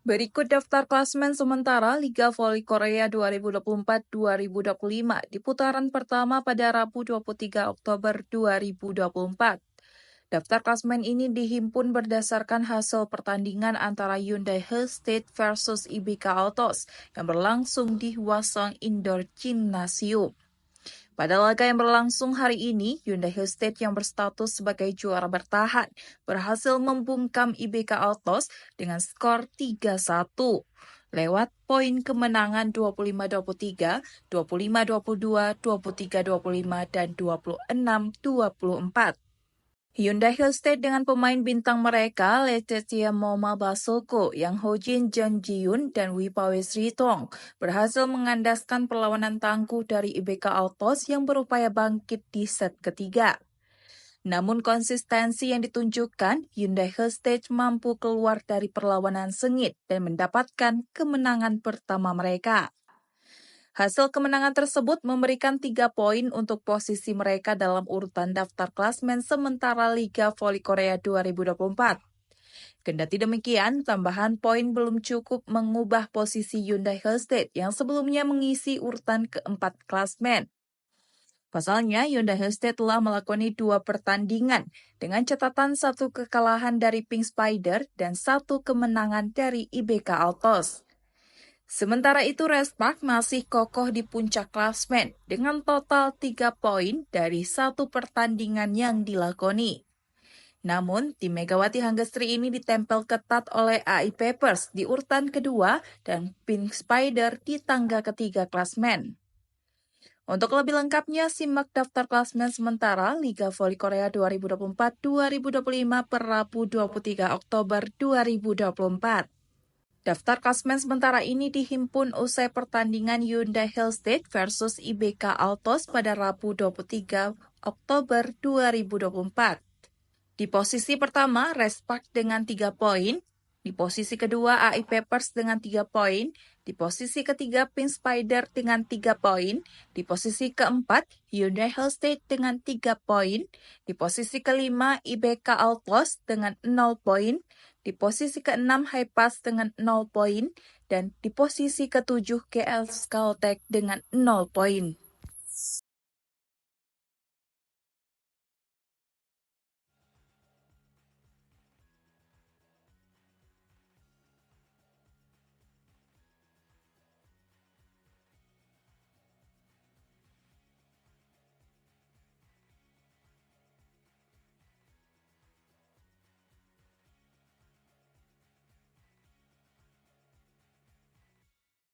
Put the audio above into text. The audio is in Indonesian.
Berikut daftar klasemen sementara Liga Voli Korea 2024-2025 di putaran pertama pada Rabu 23 Oktober 2024. Daftar klasemen ini dihimpun berdasarkan hasil pertandingan antara Hyundai Hustate versus IBK Autos yang berlangsung di Hwasong Indoor Gymnasium. Pada laga yang berlangsung hari ini, Hyundai Hustate yang berstatus sebagai juara bertahan berhasil membungkam IBK Autos dengan skor 3-1 lewat poin kemenangan 25-23, 25-22, 23-25, dan 26-24. Hyundai Hustate dengan pemain bintang mereka Letitia Moma Basoko, Yang Hojin Jeon Ji-yoon, dan Wipawe Sritong berhasil mengandaskan perlawanan tangguh dari IBK Autos yang berupaya bangkit di set ketiga. Namun konsistensi yang ditunjukkan, Hyundai Hustate mampu keluar dari perlawanan sengit dan mendapatkan kemenangan pertama mereka. Hasil kemenangan tersebut memberikan 3 poin untuk posisi mereka dalam urutan daftar klasemen sementara Liga Voli Korea 2024. Kendati demikian, tambahan poin belum cukup mengubah posisi Hyundai Hustate yang sebelumnya mengisi urutan keempat klasemen. Pasalnya, Hyundai Hustate telah melakoni 2 pertandingan dengan catatan 1 kekalahan dari Pink Spider dan 1 kemenangan dari IBK Autos. Sementara itu, Respark masih kokoh di puncak klasemen dengan total 3 poin dari 1 pertandingan yang dilakoni. Namun, tim Megawati Hanggestri ini ditempel ketat oleh AI Papers di urutan kedua dan Pink Spider di tangga ketiga klasemen. Untuk lebih lengkapnya, simak daftar klasemen sementara Liga Voli Korea 2024-2025 per Rabu 23 Oktober 2024. Daftar klasemen sementara ini dihimpun usai pertandingan Hyundai Hustate versus IBK Autos pada Rabu 23 Oktober 2024. Di posisi pertama, Respark dengan 3 poin. Di posisi kedua, AI Papers dengan 3 poin. Di posisi ketiga, Pink Spider dengan 3 poin. Di posisi keempat, Hyundai Hustate dengan 3 poin. Di posisi kelima, IBK Autos dengan 0 poin. Di posisi ke-6, Hypass dengan 0 poin. Dan di posisi ke-7, GL Skaltech dengan 0 poin.